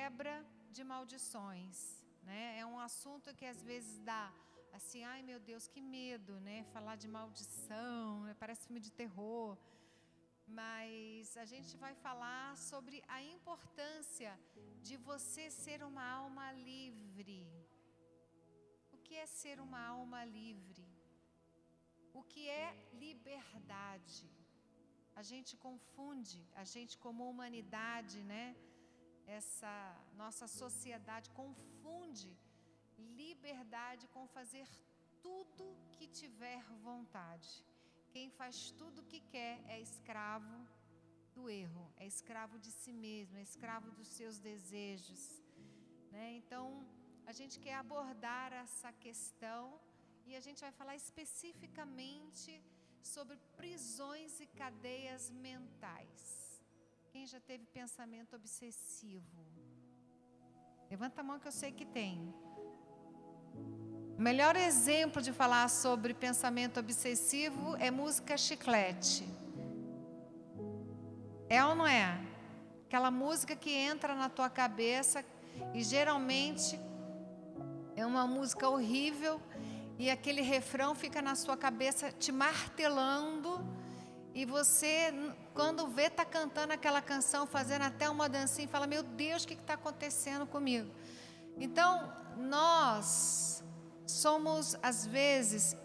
quebra de maldições, né? É um assunto que às vezes dá assim, ai meu Deus, que medo, né? Falar de maldição, né? Parece filme de terror. Mas a gente vai falar sobre a importância de você ser uma alma livre. O que é ser uma alma livre? O que é liberdade? A gente confunde, a gente como humanidade, né? Essa nossa sociedade confunde liberdade com fazer tudo que tiver vontade. Quem faz tudo o que quer é escravo do erro, é escravo de si mesmo, é escravo dos seus desejos, né? Então, a gente quer abordar essa questão e a gente vai falar especificamente sobre prisões e cadeias mentais. Quem já teve pensamento obsessivo? Levanta a mão que eu sei que tem. O melhor exemplo de falar sobre pensamento obsessivo é música chiclete. É ou não é? Aquela música que entra na tua cabeça e geralmente é uma música horrível e aquele refrão fica na sua cabeça te martelando e você, quando vê, está cantando aquela canção, fazendo até uma dancinha e fala, meu Deus, o que está acontecendo comigo? Então, nós somos, às vezes,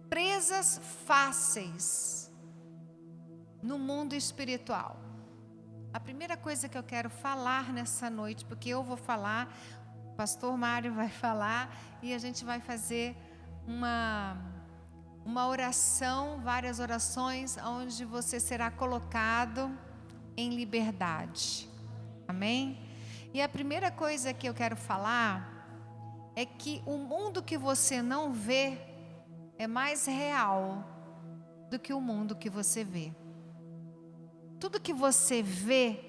presas fáceis no mundo espiritual. A primeira coisa que eu quero falar nessa noite, porque eu vou falar, o pastor Mário vai falar, e a gente vai fazer uma oração, várias orações, onde você será colocado em liberdade. Amém? E a primeira coisa que eu quero falar é que o mundo que você não vê é mais real do que o mundo que você vê. Tudo que você vê,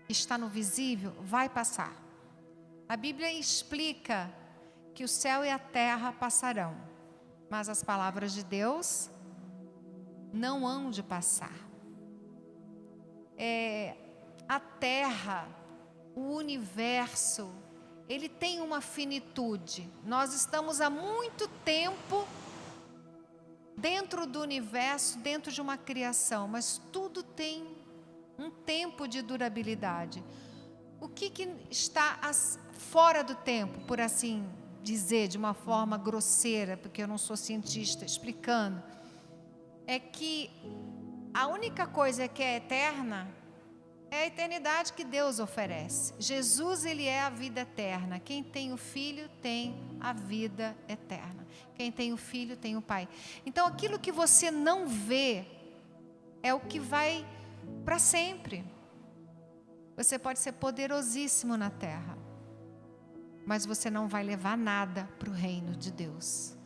que está no visível, vai passar. A Bíblia explica que o céu e a terra passarão, mas as palavras de Deus não hão de passar. A terra, o universo, ele tem uma finitude. Nós estamos há muito tempo dentro do universo, dentro de uma criação, mas tudo tem um tempo de durabilidade. O que está fora do tempo, por assim dizer, de uma forma grosseira, porque eu não sou cientista, explicando, é que a única coisa que é eterna é a eternidade que Deus oferece. Jesus, ele é a vida eterna. Quem tem o Filho tem a vida eterna. Quem tem o Filho tem o Pai. Então, aquilo que você não vê é o que vai para sempre. Você pode ser poderosíssimo na terra, mas você não vai levar nada para o reino de Deus.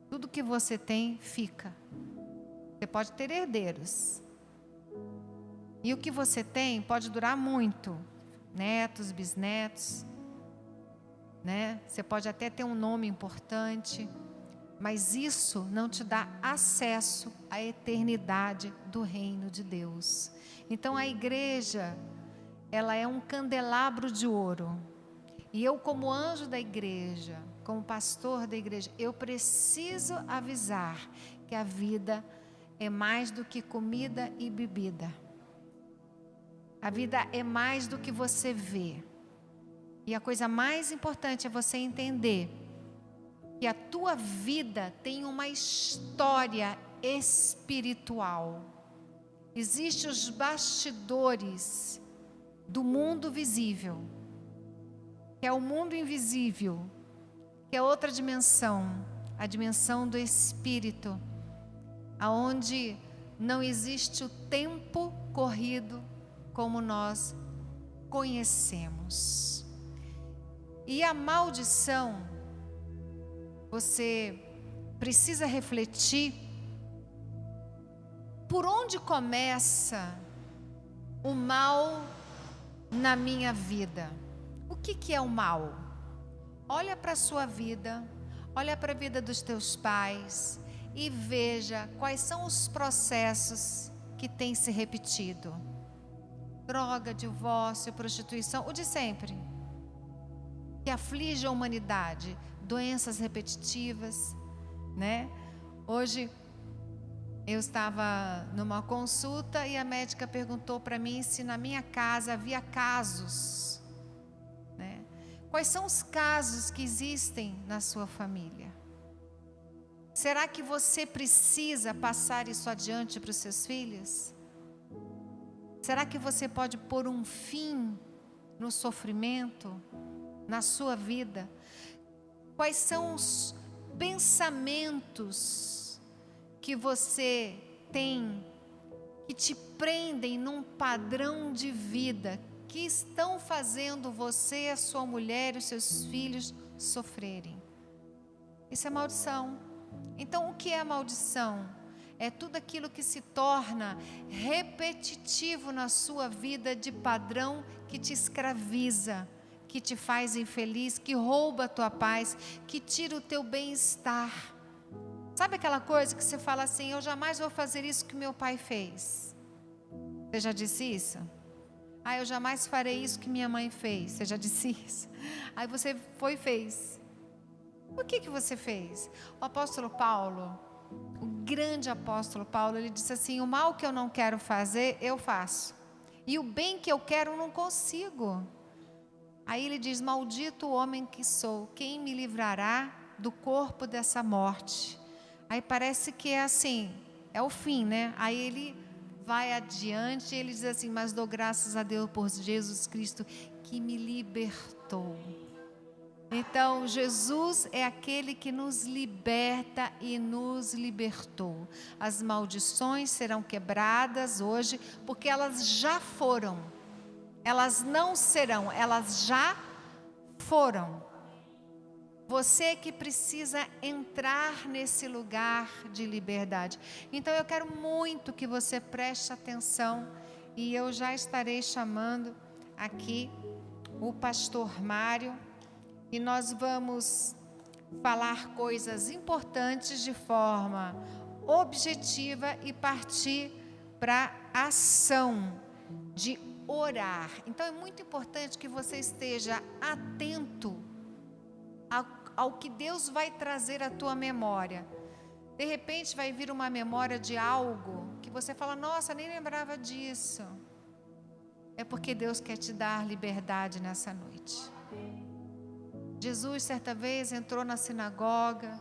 Tudo que você tem, fica. Você pode ter herdeiros. E o que você tem pode durar muito. Netos, bisnetos, né? Você pode até ter um nome importante, mas isso não te dá acesso à eternidade do reino de Deus. Então a igreja, ela é um candelabro de ouro. E eu, como anjo da igreja, como pastor da igreja, eu preciso avisar que a vida é mais do que comida e bebida. A vida é mais do que você vê. E a coisa mais importante é você entender que a tua vida tem uma história espiritual. Existem os bastidores do mundo visível, que é o mundo invisível, que é outra dimensão, a dimensão do espírito, aonde não existe o tempo corrido como nós conhecemos. E a maldição, você precisa refletir por onde começa o mal na minha vida. O que é o mal? Olha para a sua vida, olha para a vida dos teus pais e veja quais são os processos que têm se repetido. droga, divórcio, prostituição, o de sempre, que aflige a humanidade, doenças repetitivas, né? Hoje eu estava numa consulta e a médica perguntou para mim se na minha casa havia casos, né? Quais são os casos que existem na sua família? Será que você precisa passar isso adiante para os seus filhos? Será que você pode pôr um fim no sofrimento, na sua vida? Quais são os pensamentos que você tem que te prendem num padrão de vida que estão fazendo você, a sua mulher e os seus filhos sofrerem? Isso é maldição. Então, o que é maldição? É tudo aquilo que se torna repetitivo na sua vida, de padrão, que te escraviza, que te faz infeliz, que rouba a tua paz, que tira o teu bem-estar. Sabe aquela coisa que você fala assim: eu jamais vou fazer isso que meu pai fez? Você já disse isso? Ah, eu jamais farei isso que minha mãe fez. Você já disse isso? Aí você foi e fez. Por que você fez? O apóstolo Paulo, o grande apóstolo Paulo, ele disse assim: o mal que eu não quero fazer, eu faço. E o bem que eu quero, não consigo. Aí ele diz: maldito o homem que sou, quem me livrará do corpo dessa morte? Aí parece que é assim, é o fim, né? Aí ele vai adiante e ele diz assim: mas dou graças a Deus por Jesus Cristo que me libertou. Então, Jesus é aquele que nos liberta e nos libertou. As maldições serão quebradas hoje, porque elas já foram. Elas não serão, elas já foram. Você que precisa entrar nesse lugar de liberdade. Então, eu quero muito que você preste atenção, e eu já estarei chamando aqui o pastor Mário, e nós vamos falar coisas importantes de forma objetiva e partir para a ação de orar. Então é muito importante que você esteja atento ao que Deus vai trazer à tua memória. De repente vai vir uma memória de algo que você fala: nossa, nem lembrava disso. É porque Deus quer te dar liberdade nessa noite. Jesus, certa vez, entrou na sinagoga,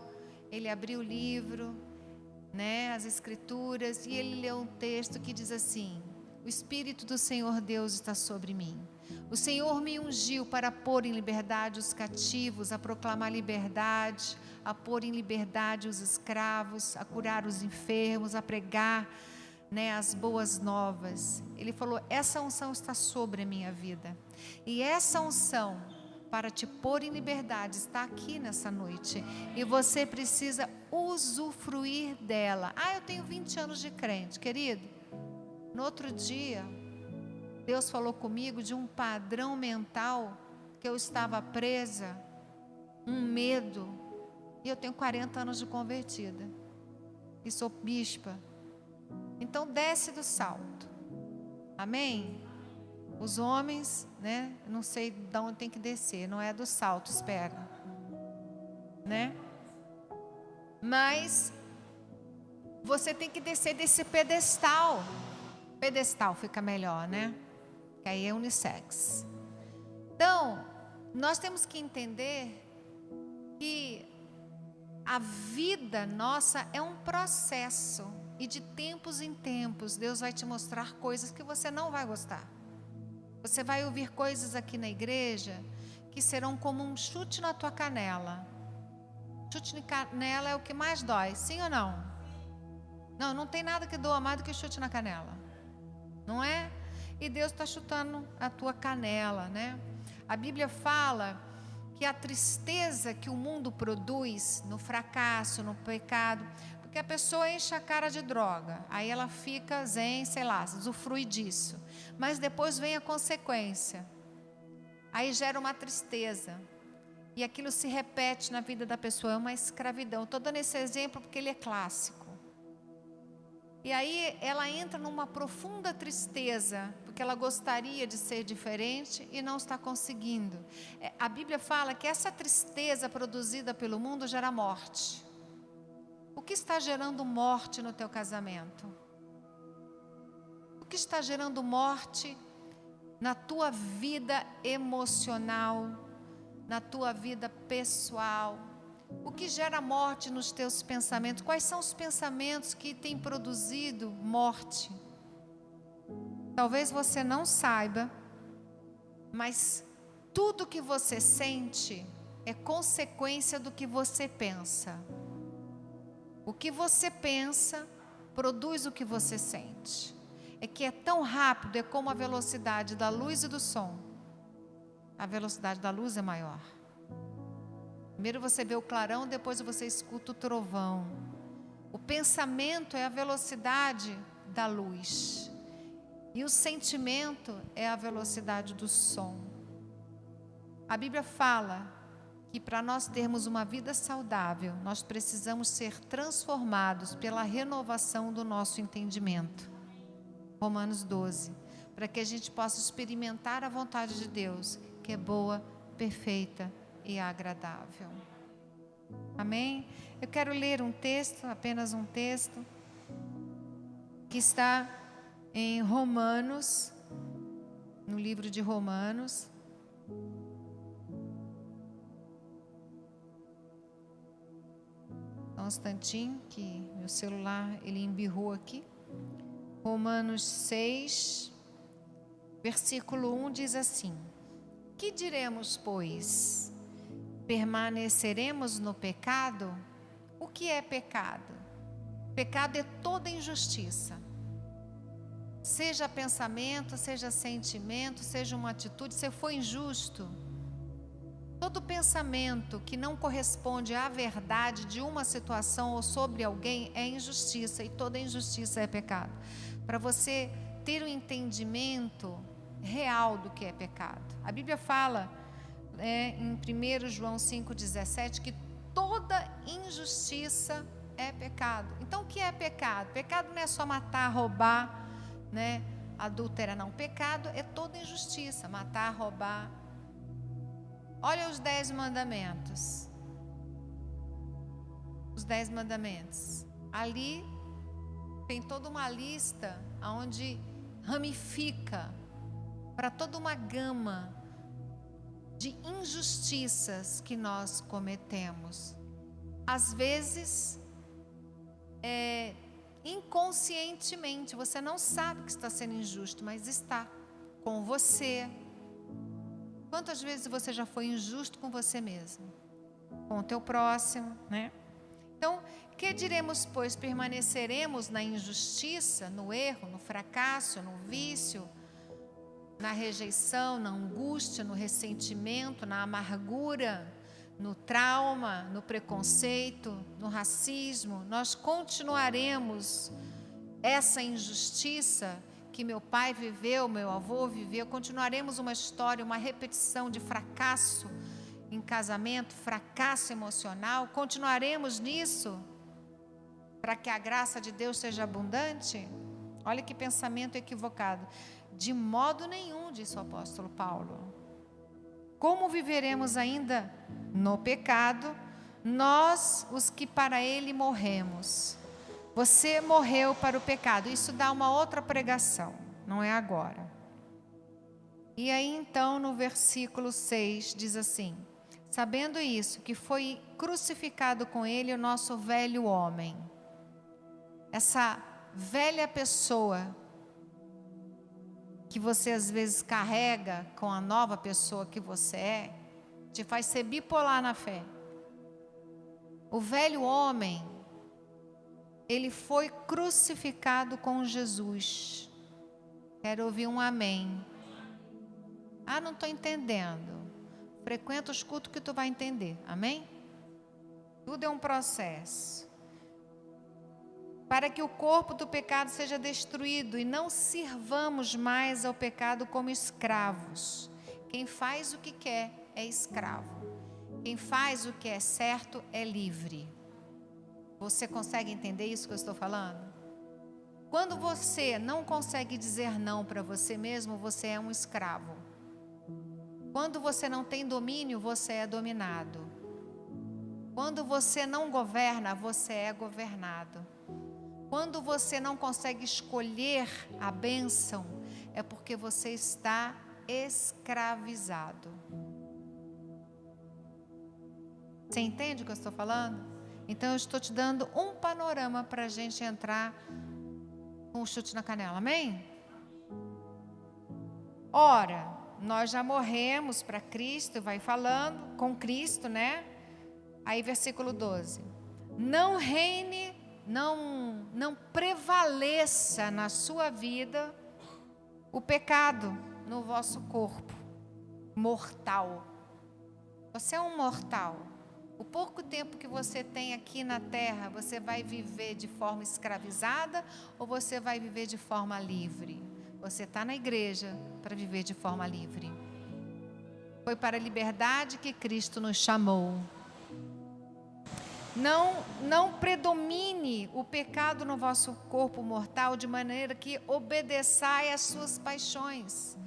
ele abriu o livro, né, as escrituras, e ele leu um texto que diz assim: o Espírito do Senhor Deus está sobre mim. O Senhor me ungiu para pôr em liberdade os cativos, a proclamar liberdade, a pôr em liberdade os escravos, a curar os enfermos, a pregar, né, as boas novas. Ele falou: essa unção está sobre a minha vida. E essa unção para te pôr em liberdade está aqui nessa noite, e você precisa usufruir dela. Ah, eu tenho 20 anos de crente, querido. No outro dia, Deus falou comigo de um padrão mental que eu estava presa, um medo, e eu tenho 40 anos de convertida, e sou bispa. Então desce do salto, amém? Os homens, né? Não sei de onde tem que descer, não é do salto, espera, né? Mas você tem que descer desse pedestal. Pedestal fica melhor, né? Que aí é unissex. Então, nós temos que entender que a vida nossa é um processo, e de tempos em tempos Deus vai te mostrar coisas que você não vai gostar. Você vai ouvir coisas aqui na igreja que serão como um chute na tua canela. Chute na canela é o que mais dói, sim ou não? Não, não tem nada que doa mais do que chute na canela, não é? E Deus está chutando a tua canela, né? A Bíblia fala que a tristeza que o mundo produz no fracasso, no pecado, porque a pessoa enche a cara de droga, aí ela fica zen, sei lá, usufrui disso, mas depois vem a consequência, aí gera uma tristeza, e aquilo se repete na vida da pessoa, é uma escravidão. Estou dando esse exemplo porque ele é clássico. E aí ela entra numa profunda tristeza, porque ela gostaria de ser diferente e não está conseguindo. A Bíblia fala que essa tristeza produzida pelo mundo gera morte. O que está gerando morte no teu casamento? O que está gerando morte na tua vida emocional, na tua vida pessoal? O que gera morte nos teus pensamentos? Quais são os pensamentos que têm produzido morte? Talvez você não saiba, mas tudo que você sente é consequência do que você pensa. O que você pensa produz o que você sente. É que é tão rápido, é como a velocidade da luz e do som. A velocidade da luz é maior. Primeiro você vê o clarão, depois você escuta o trovão. O pensamento é a velocidade da luz. E o sentimento é a velocidade do som. A Bíblia fala que para nós termos uma vida saudável, nós precisamos ser transformados pela renovação do nosso entendimento. Romanos 12. Para que a gente possa experimentar a vontade de Deus, que é boa, perfeita e agradável. Amém? Eu quero ler um texto, apenas um texto, que está em Romanos, no livro de Romanos. Só um instantinho, que meu celular, ele embirrou aqui. Romanos 6, versículo 1 diz assim: que diremos, pois? Permaneceremos no pecado? O que é pecado? Pecado é toda injustiça. Seja pensamento, seja sentimento, seja uma atitude, se for injusto. Todo pensamento que não corresponde à verdade de uma situação ou sobre alguém é injustiça, e toda injustiça é pecado. Para você ter um entendimento real do que é pecado. A Bíblia fala, em 1 João 5,17, que toda injustiça é pecado. Então o que é pecado? Pecado não é só matar, roubar, adulterar, não. Pecado é toda injustiça, matar, roubar. Olha os 10 mandamentos. Os 10 mandamentos. Ali tem toda uma lista onde ramifica para toda uma gama de injustiças que nós cometemos. Às vezes, inconscientemente, você não sabe que está sendo injusto, mas está com você. Quantas vezes você já foi injusto com você mesmo? Com o teu próximo, Então, que diremos, pois? Permaneceremos na injustiça, no erro, no fracasso, no vício, na rejeição, na angústia, no ressentimento, na amargura, no trauma, no preconceito, no racismo? Nós continuaremos essa injustiça que meu pai viveu, meu avô viveu, continuaremos uma história, uma repetição de fracasso em casamento, fracasso emocional, continuaremos nisso para que a graça de Deus seja abundante? Olha que pensamento equivocado. De modo nenhum, disse o apóstolo Paulo. Como viveremos ainda no pecado, nós, os que para ele morremos? Você morreu para o pecado. Isso dá uma outra pregação, não é agora. E aí então no versículo 6 diz assim: sabendo isso, que foi crucificado com ele o nosso velho homem. Essa velha pessoa que você às vezes carrega com a nova pessoa que você é, te faz ser bipolar na fé. O velho homem, ele foi crucificado com Jesus. Quero ouvir um amém. Ah, não estou entendendo. Frequenta os cultos que tu vai entender. Amém? Tudo é um processo. Para que o corpo do pecado seja destruído e não sirvamos mais ao pecado como escravos. Quem faz o que quer é escravo. Quem faz o que é certo é livre. Você consegue entender isso que eu estou falando? Quando você não consegue dizer não para você mesmo, você é um escravo. Quando você não tem domínio, você é dominado. Quando você não governa, você é governado. Quando você não consegue escolher a bênção, é porque você está escravizado. Você entende o que eu estou falando? Então eu estou te dando um panorama para a gente entrar com um chute na canela, amém? Ora, nós já morremos para Cristo, vai falando, com Cristo, né? Aí versículo 12. Não reine, não prevaleça na sua vida o pecado no vosso corpo mortal. Você é um mortal. O pouco tempo que você tem aqui na terra, você vai viver de forma escravizada ou você vai viver de forma livre? Você está na igreja para viver de forma livre. Foi para a liberdade que Cristo nos chamou. Não predomine o pecado no vosso corpo mortal de maneira que obedeçai às suas paixões.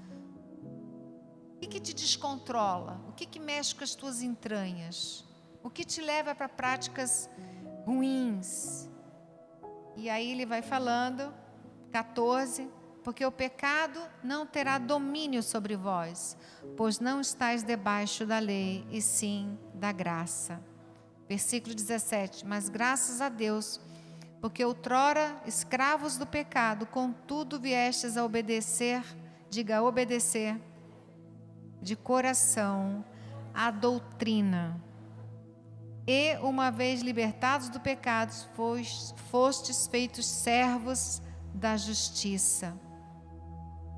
O que te descontrola? O que mexe com as tuas entranhas? O que te leva para práticas ruins? E aí ele vai falando, 14, porque o pecado não terá domínio sobre vós, pois não estáis debaixo da lei, e sim da graça. Versículo 17, mas graças a Deus, porque outrora escravos do pecado, contudo viestes a obedecer, diga obedecer, de coração, a doutrina. E uma vez libertados do pecado, fostes feitos servos da justiça.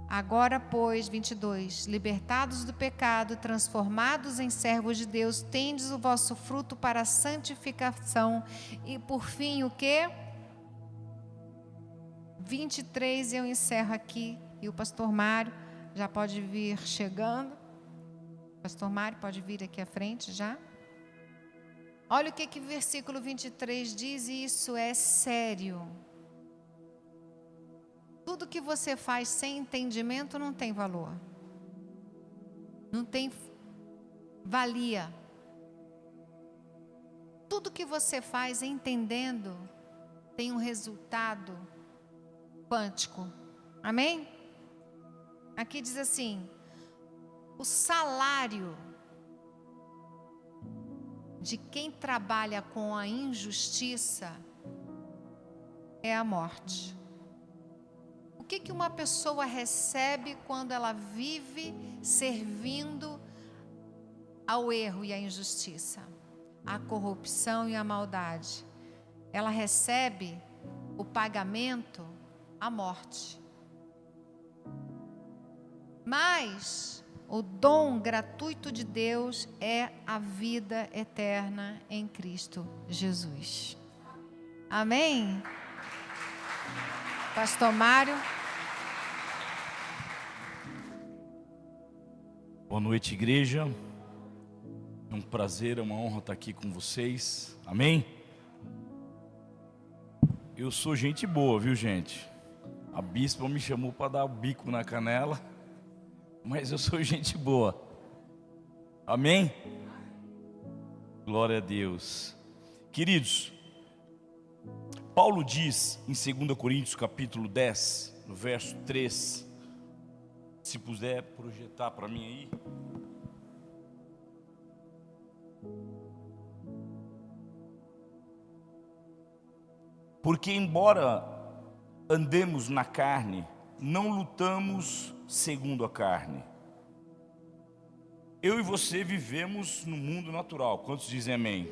Agora, pois, 22, libertados do pecado, transformados em servos de Deus, tendes o vosso fruto para a santificação. E por fim, o quê? 23, eu encerro aqui, e o pastor Mário já pode vir chegando. Pastor Mário, pode vir aqui à frente já. Olha o que o versículo 23 diz, e isso é sério. Tudo que você faz sem entendimento não tem valor. Não tem valia. Tudo que você faz entendendo tem um resultado quântico. Amém? Aqui diz assim, o salário de quem trabalha com a injustiça é a morte. O que uma pessoa recebe quando ela vive servindo ao erro e à injustiça, à corrupção e à maldade? Ela recebe o pagamento, a morte. Mas o dom gratuito de Deus é a vida eterna em Cristo Jesus. Amém? Pastor Mário. Boa noite, igreja. É um prazer, é uma honra estar aqui com vocês. Amém? Eu sou gente boa, viu, gente? A bispa me chamou para dar o bico na canela, mas eu sou gente boa. Amém? Glória a Deus. Queridos, Paulo diz em 2 Coríntios capítulo 10, no verso 3, se puder projetar para mim aí. Porque embora andemos na carne, não lutamos segundo a carne. Eu e você vivemos no mundo natural, quantos dizem amém?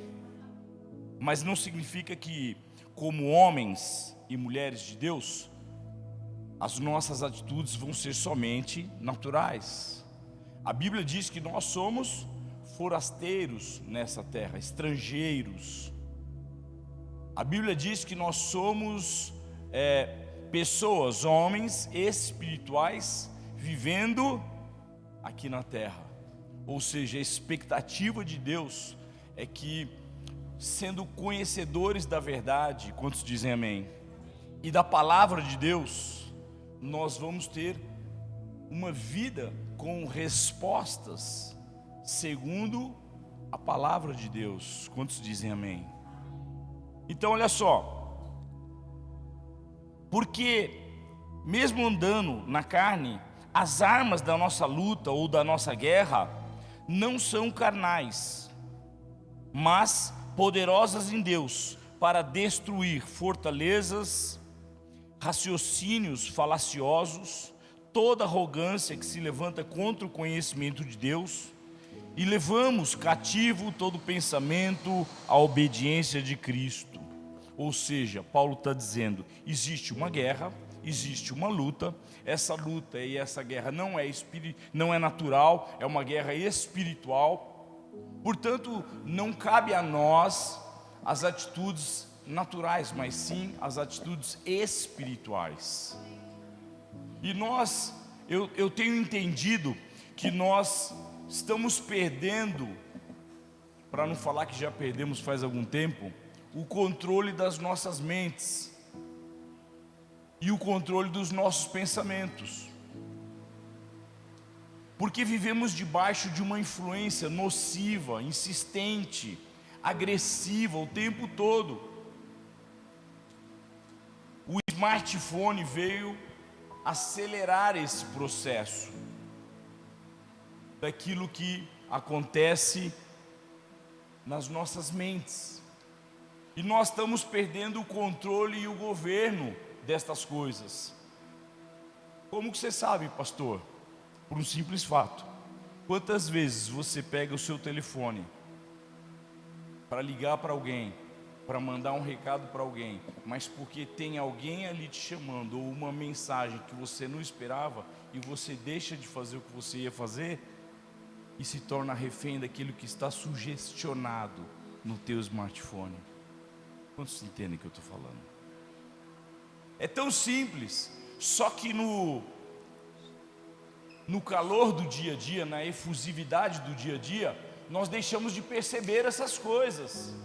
Mas não significa que, como homens e mulheres de Deus, as nossas atitudes vão ser somente naturais. A Bíblia diz que nós somos forasteiros nessa terra, estrangeiros. A Bíblia diz que nós somos pessoas, homens espirituais, vivendo aqui na terra. Ou seja, a expectativa de Deus é que, sendo conhecedores da verdade, quantos dizem amém? e da palavra de Deus, nós vamos ter uma vida com respostas segundo a palavra de Deus. Quantos dizem amém? Então olha só, porque mesmo andando na carne, as armas da nossa luta ou da nossa guerra não são carnais, mas poderosas em Deus para destruir fortalezas, raciocínios falaciosos, toda arrogância que se levanta contra o conhecimento de Deus, e levamos cativo todo pensamento à obediência de Cristo. Ou seja, Paulo está dizendo, existe uma guerra, existe uma luta, essa luta e essa guerra não é natural, é uma guerra espiritual. Portanto, não cabe a nós as atitudes naturais, mas sim as atitudes espirituais. E eu tenho entendido que nós estamos perdendo, para não falar que já perdemos faz algum tempo, o controle das nossas mentes e o controle dos nossos pensamentos, porque vivemos debaixo de uma influência nociva, insistente, agressiva o tempo todo. O smartphone veio acelerar esse processo daquilo que acontece nas nossas mentes, e nós estamos perdendo o controle e o governo destas coisas. Como que você sabe, pastor? Por um simples fato: quantas vezes você pega o seu telefone para ligar para alguém, para mandar um recado para alguém, mas porque tem alguém ali te chamando, ou uma mensagem que você não esperava, e você deixa de fazer o que você ia fazer e se torna refém daquilo que está sugestionado no teu smartphone? Quantos entendem o que eu estou falando? É tão simples, só que no calor do dia a dia, na efusividade do dia a dia, nós deixamos de perceber essas coisas,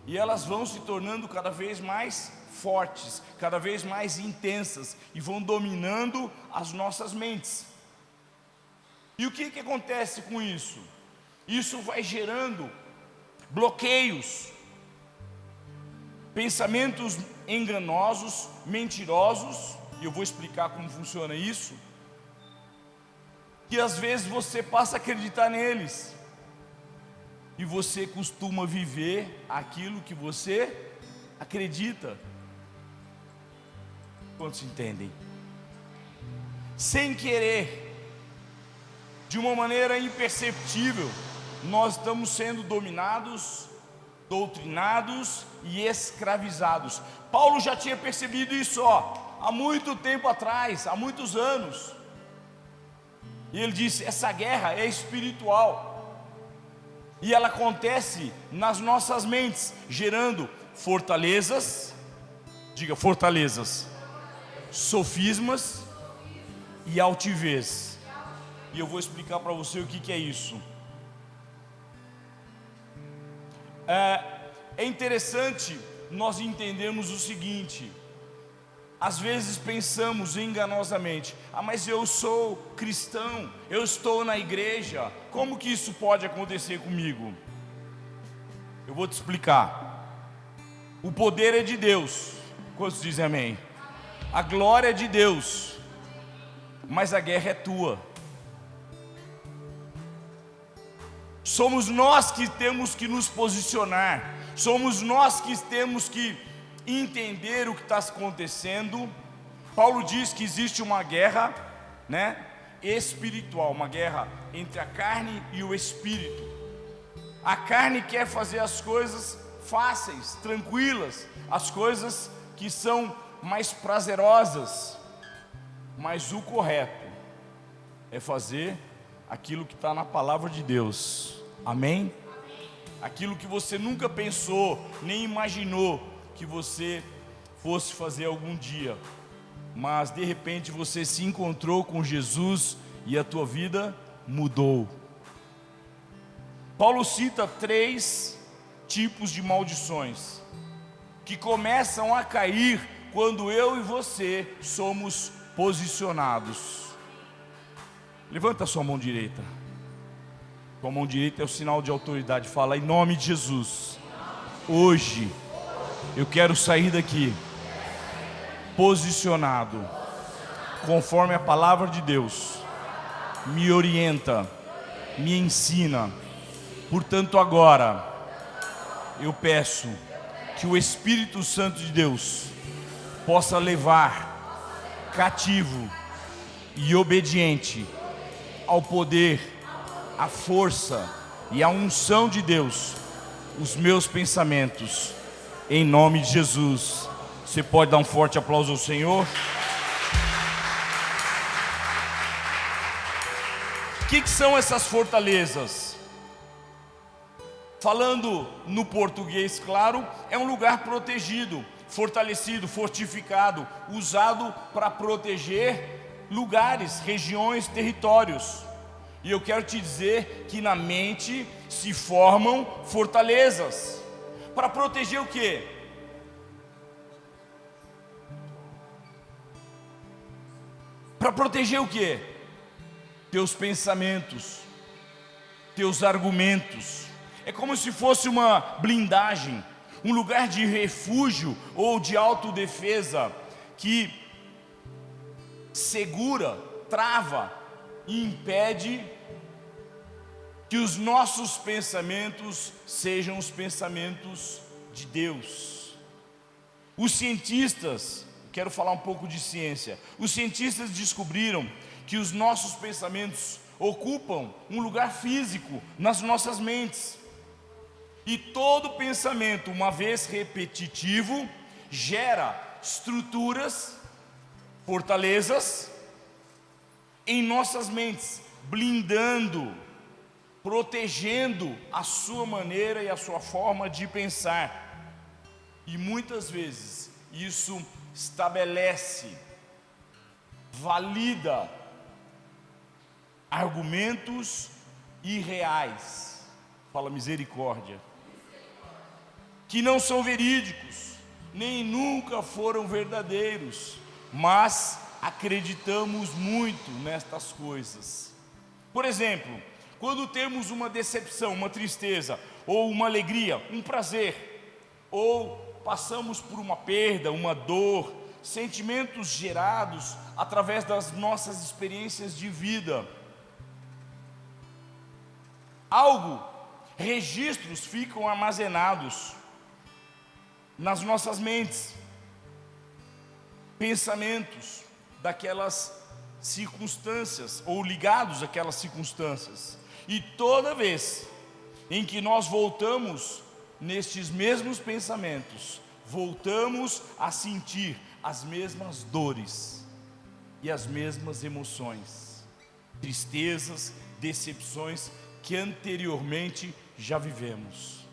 e elas vão se tornando cada vez mais fortes, cada vez mais intensas, e vão dominando as nossas mentes. E o que acontece com isso? Isso vai gerando bloqueios, pensamentos enganosos, mentirosos, e eu vou explicar como funciona isso, que às vezes você passa a acreditar neles, e você costuma viver aquilo que você acredita. Quantos entendem? Sem querer, de uma maneira imperceptível, nós estamos sendo dominados, doutrinados e escravizados. Paulo já tinha percebido isso há muito tempo atrás, há muitos anos. E ele disse: essa guerra é espiritual, e ela acontece nas nossas mentes, gerando fortalezas, diga fortalezas, sofismas e altivez. E eu vou explicar para você o que é isso. É interessante nós entendermos o seguinte: às vezes pensamos enganosamente: mas eu sou cristão, eu estou na igreja, como que isso pode acontecer comigo? Eu vou te explicar. O poder é de Deus. Quantos dizem amém? A glória é de Deus, mas a guerra é tua. Somos nós que temos que nos posicionar, somos nós que temos que entender o que está acontecendo. Paulo diz que existe uma guerra, espiritual, uma guerra entre a carne e o espírito. A carne quer fazer as coisas fáceis, tranquilas, as coisas que são mais prazerosas, mas o correto é fazer aquilo que está na palavra de Deus. Amém? Aquilo que você nunca pensou, nem imaginou que você fosse fazer algum dia, mas de repente você se encontrou com Jesus e a tua vida mudou. Paulo cita 3 tipos de maldições que começam a cair quando eu e você somos posicionados. Levanta a sua mão direita. Sua mão direita é o sinal de autoridade. Fala: em nome de Jesus, hoje eu quero sair daqui posicionado, conforme a palavra de Deus me orienta, me ensina. Portanto, agora eu peço que o Espírito Santo de Deus possa levar cativo e obediente ao poder, à força e à unção de Deus os meus pensamentos, em nome de Jesus. Você pode dar um forte aplauso ao Senhor? O que são essas fortalezas? Falando no português, claro, é um lugar protegido, fortalecido, fortificado, usado para proteger lugares, regiões, territórios. E eu quero te dizer que na mente se formam fortalezas. Para proteger o quê? Para proteger o quê? Teus pensamentos, teus argumentos. É como se fosse uma blindagem, um lugar de refúgio ou de autodefesa que segura, trava e impede que os nossos pensamentos sejam os pensamentos de Deus. Os cientistas, quero falar um pouco de ciência. Os cientistas descobriram que os nossos pensamentos ocupam um lugar físico nas nossas mentes. E todo pensamento, uma vez repetitivo, gera estruturas, fortalezas em nossas mentes, blindando, protegendo a sua maneira e a sua forma de pensar. E muitas vezes isso estabelece, valida argumentos irreais, fala misericórdia, que não são verídicos, nem nunca foram verdadeiros, mas acreditamos muito nestas coisas. Por exemplo, quando temos uma decepção, uma tristeza, ou uma alegria, um prazer, ou passamos por uma perda, uma dor, sentimentos gerados através das nossas experiências de vida, registros ficam armazenados nas nossas mentes, pensamentos daquelas circunstâncias, ou ligados àquelas circunstâncias, e toda vez em que nós voltamos nestes mesmos pensamentos, voltamos a sentir as mesmas dores e as mesmas emoções, tristezas, decepções que anteriormente já vivemos.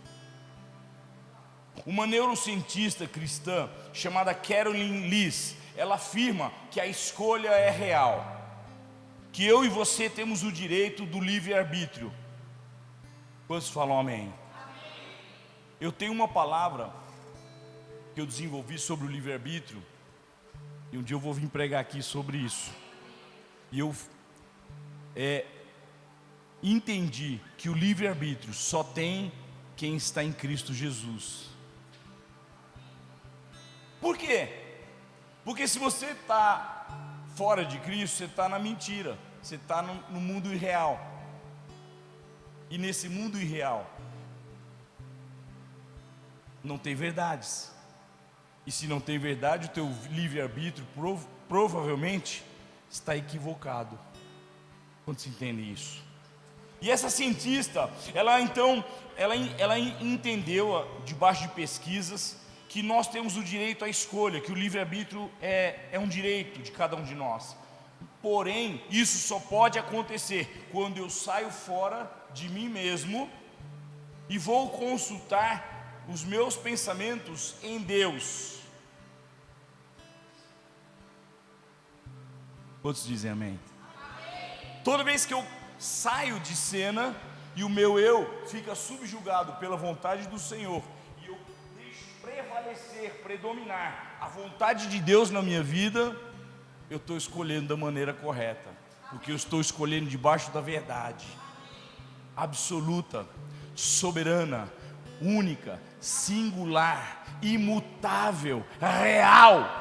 Uma neurocientista cristã chamada Carolyn Lees, ela afirma que a escolha é real, que eu e você temos o direito do livre-arbítrio. Quantos falam amém? Eu tenho uma palavra que eu desenvolvi sobre o livre-arbítrio, e um dia eu vou vir pregar aqui sobre isso. E eu entendi que o livre-arbítrio só tem quem está em Cristo Jesus. Por quê? Porque se você está fora de Cristo, você está na mentira, você está no mundo irreal. E nesse mundo irreal não tem verdades. E se não tem verdade, o teu livre-arbítrio provavelmente está equivocado. Quantos entendem isso? E essa cientista, ela entendeu, debaixo de pesquisas, que nós temos o direito à escolha, que o livre-arbítrio é um direito de cada um de nós. Porém, isso só pode acontecer quando eu saio fora de mim mesmo e vou consultar os meus pensamentos em Deus. Quantos dizem amém? Toda vez que eu saio de cena e o meu eu fica subjugado pela vontade do Senhor, e eu deixo prevalecer prevalecer, predominar a vontade de Deus na minha vida, eu estou escolhendo da maneira correta, porque eu estou escolhendo debaixo da verdade absoluta, soberana, única, singular, imutável, real.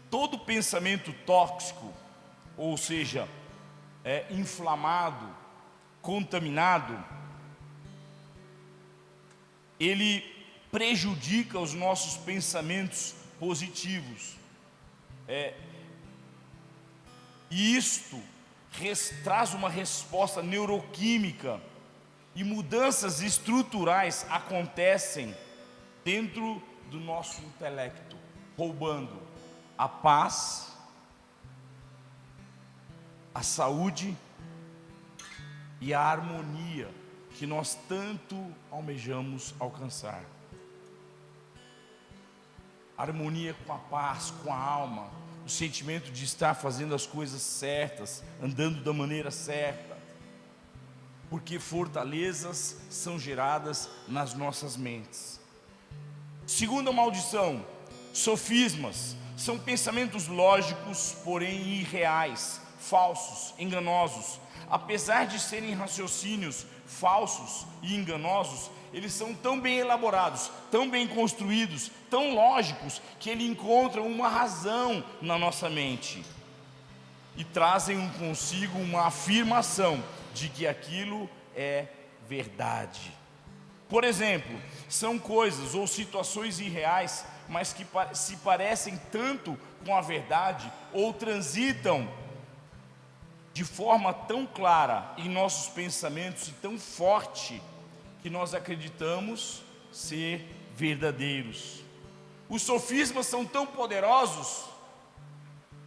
Todo pensamento tóxico, ou seja, inflamado, contaminado, ele prejudica os nossos pensamentos positivos. E isto traz uma resposta neuroquímica, e mudanças estruturais acontecem dentro do nosso intelecto, roubando a paz, a saúde e a harmonia que nós tanto almejamos alcançar. Harmonia com a paz, com a alma, o sentimento de estar fazendo as coisas certas, andando da maneira certa, porque fortalezas são geradas nas nossas mentes. Segunda maldição, sofismas. São pensamentos lógicos, porém irreais, falsos, enganosos. Apesar de serem raciocínios falsos e enganosos, eles são tão bem elaborados, tão bem construídos, tão lógicos, que eles encontram uma razão na nossa mente e trazem consigo uma afirmação de que aquilo é verdade. Por exemplo, são coisas ou situações irreais, mas que se parecem tanto com a verdade, ou transitam de forma tão clara em nossos pensamentos e tão forte, que nós acreditamos ser verdadeiros. Os sofismas são tão poderosos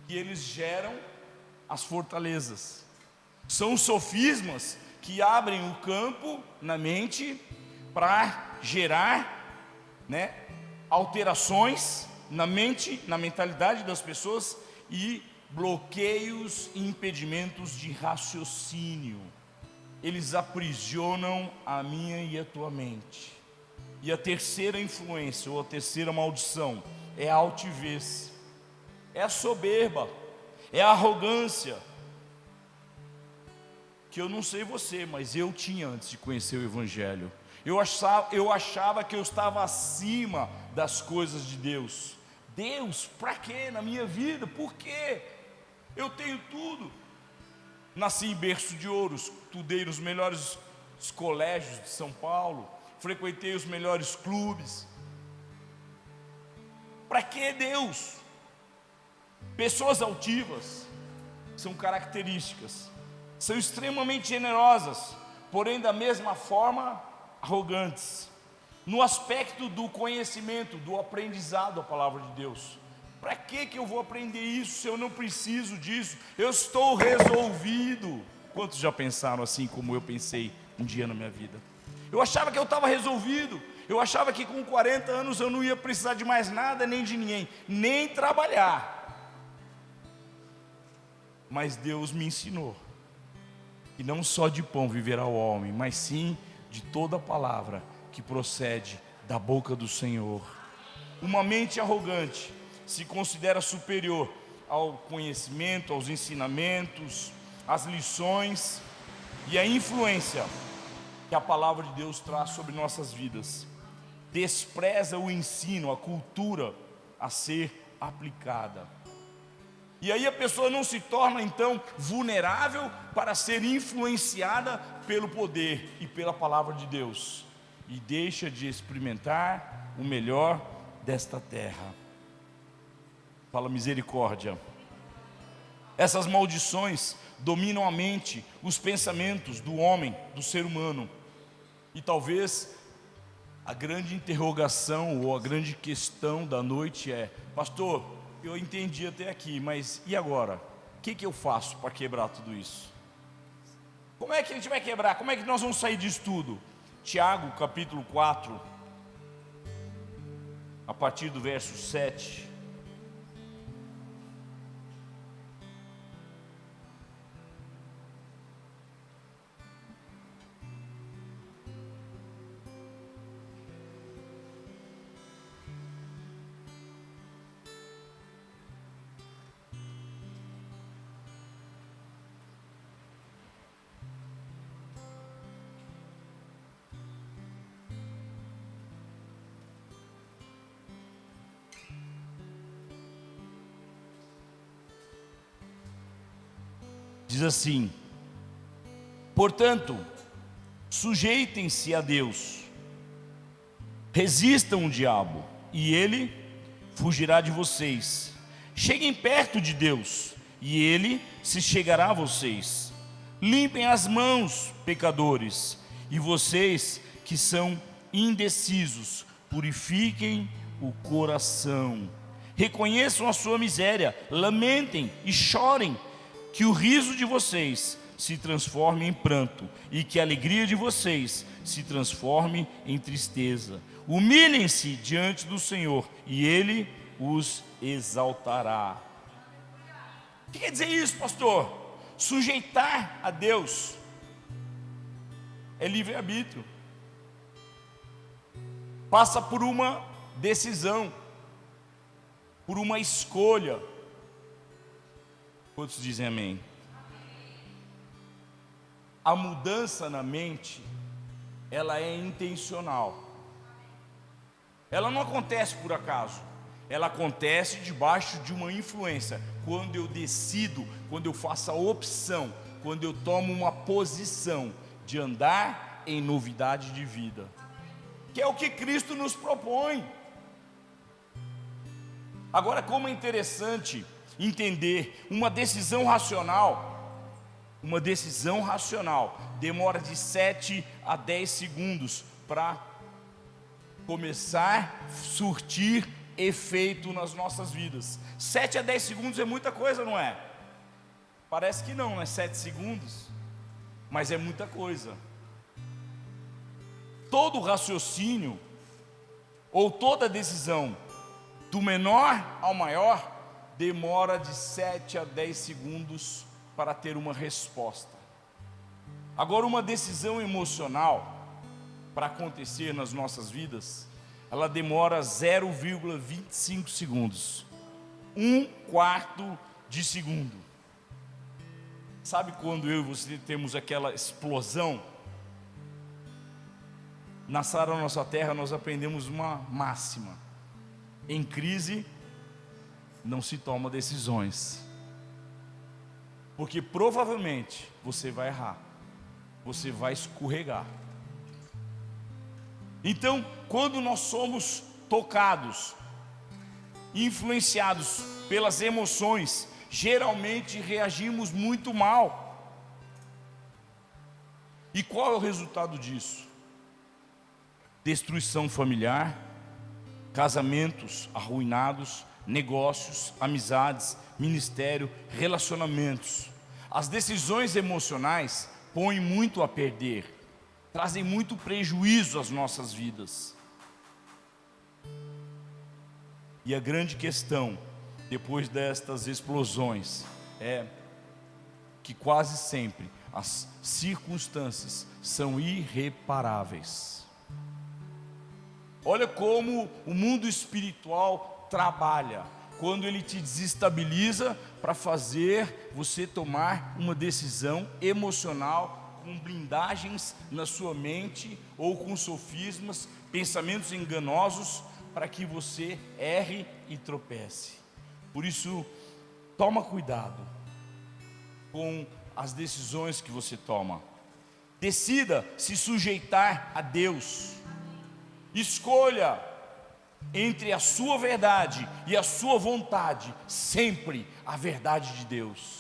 que eles geram as fortalezas. São os sofismas que abrem o campo na mente para gerar, alterações na mente, na mentalidade das pessoas, e bloqueios e impedimentos de raciocínio. Eles aprisionam a minha e a tua mente. E a terceira influência, ou a terceira maldição, é a altivez, é a soberba, é a arrogância, que eu não sei você, mas eu tinha antes de conhecer o Evangelho. Eu achava que eu estava acima das coisas de Deus. Deus, para quê na minha vida? Por quê? Eu tenho tudo. Nasci em berço de ouro, estudei nos melhores colégios de São Paulo, frequentei os melhores clubes. Para que Deus? Pessoas altivas são características, são extremamente generosas, porém da mesma forma arrogantes, no aspecto do conhecimento, do aprendizado da palavra de Deus. Para que eu vou aprender isso se eu não preciso disso? Eu estou resolvido. Quantos já pensaram assim como eu pensei um dia na minha vida? Eu achava que eu estava resolvido. Eu achava que com 40 anos eu não ia precisar de mais nada, nem de ninguém, nem trabalhar. Mas Deus me ensinou que não só de pão viverá o homem, mas sim de toda palavra que procede da boca do Senhor. Uma mente arrogante se considera superior ao conhecimento, aos ensinamentos, às lições e à influência que a palavra de Deus traz sobre nossas vidas. Despreza o ensino, a cultura a ser aplicada. E aí a pessoa não se torna então vulnerável para ser influenciada pelo poder e pela palavra de Deus, e deixa de experimentar o melhor desta terra. Fala misericórdia. Essas maldições dominam a mente, os pensamentos do homem, do ser humano. E talvez a grande interrogação ou a grande questão da noite é: pastor, eu entendi até aqui, mas e agora? O que eu faço para quebrar tudo isso? Como é que a gente vai quebrar? Como é que nós vamos sair disso tudo? Tiago capítulo 4, a partir do verso 7. Diz assim: portanto, sujeitem-se a Deus, resistam o diabo, e ele fugirá de vocês. Cheguem perto de Deus, e ele se chegará a vocês. Limpem as mãos, pecadores, e vocês que são indecisos, purifiquem o coração. Reconheçam a sua miséria, lamentem e chorem, que o riso de vocês se transforme em pranto, e que a alegria de vocês se transforme em tristeza. Humilhem-se diante do Senhor, e Ele os exaltará. O que quer dizer isso, pastor? Sujeitar a Deus é livre-arbítrio. Passa por uma decisão, por uma escolha. Quantos dizem amém? A mudança na mente, ela é intencional. Ela não acontece por acaso. Ela acontece debaixo de uma influência. Quando eu decido, quando eu faço a opção, quando eu tomo uma posição de andar em novidade de vida, que é o que Cristo nos propõe. Agora, como é interessante entender, uma decisão racional demora de 7 a 10 segundos para começar a surtir efeito nas nossas vidas. 7 a 10 segundos é muita coisa, não é? Parece que não é 7 segundos, mas é muita coisa. Todo raciocínio, ou toda decisão, do menor ao maior, demora de 7 a 10 segundos para ter uma resposta. Agora, uma decisão emocional, para acontecer nas nossas vidas, ela demora 0,25 segundos, 1/4 de segundo. Sabe quando eu e você temos aquela explosão? Na Sara Nossa Terra nós aprendemos uma máxima: em crise não se toma decisões, porque provavelmente você vai errar, você vai escorregar. Então, quando nós somos tocados, influenciados pelas emoções, geralmente reagimos muito mal. E qual é o resultado disso? Destruição familiar, casamentos arruinados, negócios, amizades, ministério, relacionamentos. As decisões emocionais põem muito a perder, trazem muito prejuízo às nossas vidas. E a grande questão, depois destas explosões, é que quase sempre as circunstâncias são irreparáveis. Olha como o mundo espiritual trabalha, quando ele te desestabiliza para fazer você tomar uma decisão emocional, com blindagens na sua mente, ou com sofismas, pensamentos enganosos, para que você erre e tropece. Por isso, toma cuidado com as decisões que você toma. Decida se sujeitar a Deus. Escolha entre a sua verdade e a sua vontade, sempre a verdade de Deus.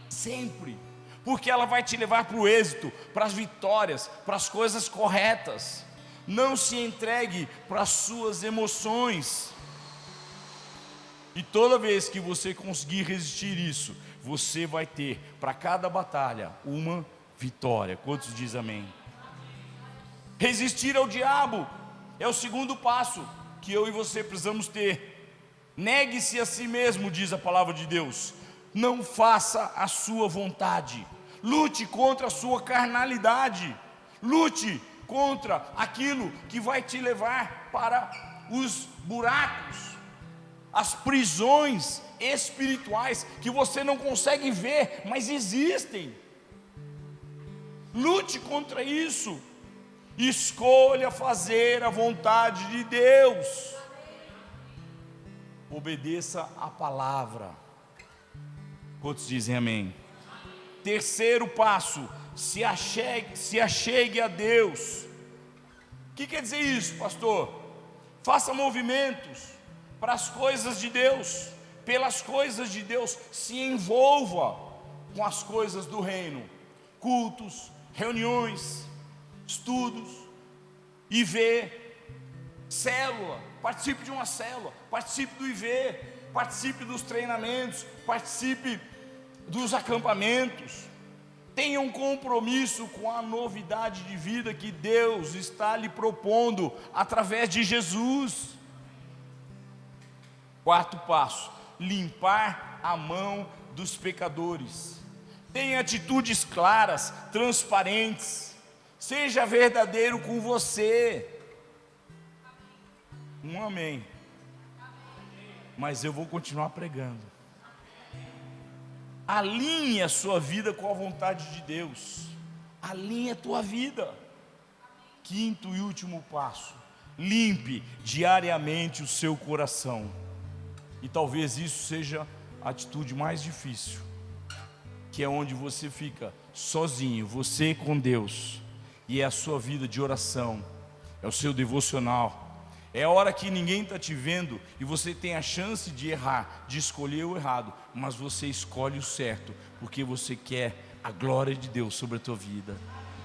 Sempre. Porque ela vai te levar para o êxito, para as vitórias, para as coisas corretas. Não se entregue para as suas emoções. E toda vez que você conseguir resistir isso, você vai ter para cada batalha uma vitória. Quantos dizem amém? Resistir ao diabo é o segundo passo que eu e você precisamos ter. Negue-se a si mesmo, diz a palavra de Deus. Não faça a sua vontade. Lute contra a sua carnalidade. Lute contra aquilo que vai te levar para os buracos, as prisões espirituais que você não consegue ver, mas existem. Lute contra isso. Escolha fazer a vontade de Deus. Obedeça a palavra. Quantos dizem amém? Terceiro passo, se achegue a Deus. O que quer dizer isso, pastor? Faça movimentos para as coisas de Deus, pelas coisas de Deus, se envolva com as coisas do reino, cultos, reuniões, estudos, IV, célula, participe de uma célula, participe do IV, participe dos treinamentos, participe dos acampamentos. Tenha um compromisso com a novidade de vida que Deus está lhe propondo através de Jesus. Quarto passo, limpar a mão dos pecadores. Tenha atitudes claras, transparentes. Seja verdadeiro com você. Um amém. Mas eu vou continuar pregando. Alinhe a sua vida com a vontade de Deus. Alinhe a tua vida. Quinto e último passo, limpe diariamente o seu coração. E talvez isso seja a atitude mais difícil, que é onde você fica sozinho, você com Deus, e é a sua vida de oração, é o seu devocional. É a hora que ninguém está te vendo e você tem a chance de errar, de escolher o errado, mas você escolhe o certo, porque você quer a glória de Deus sobre a tua vida,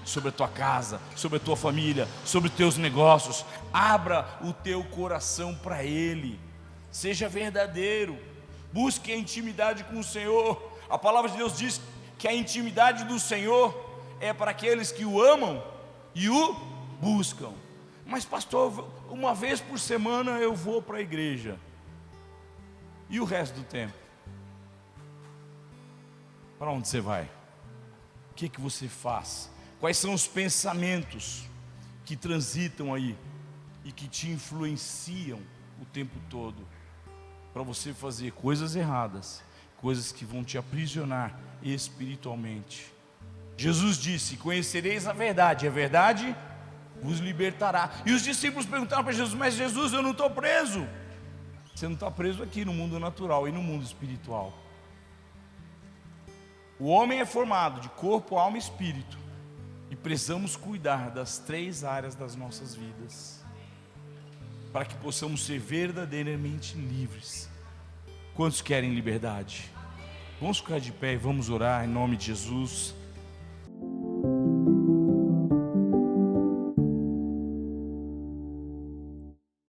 sobre a tua casa, sobre a tua família, sobre os teus negócios. Abra o teu coração para Ele, seja verdadeiro, busque a intimidade com o Senhor. A palavra de Deus diz que a intimidade do Senhor é para aqueles que o amam e o buscam. Mas pastor, uma vez por semana eu vou para a igreja. E o resto do tempo? Para onde você vai? O que você faz? Quais são os pensamentos que transitam aí e que te influenciam o tempo todo para você fazer coisas erradas, coisas que vão te aprisionar espiritualmente? Jesus disse: conhecereis a verdade vos libertará. E os discípulos perguntaram para Jesus: mas Jesus, eu não estou preso. Você não está preso aqui no mundo natural e no mundo espiritual. O homem é formado de corpo, alma e espírito, e precisamos cuidar das 3 áreas das nossas vidas, para que possamos ser verdadeiramente livres. Quantos querem liberdade? Vamos ficar de pé e vamos orar em nome de Jesus.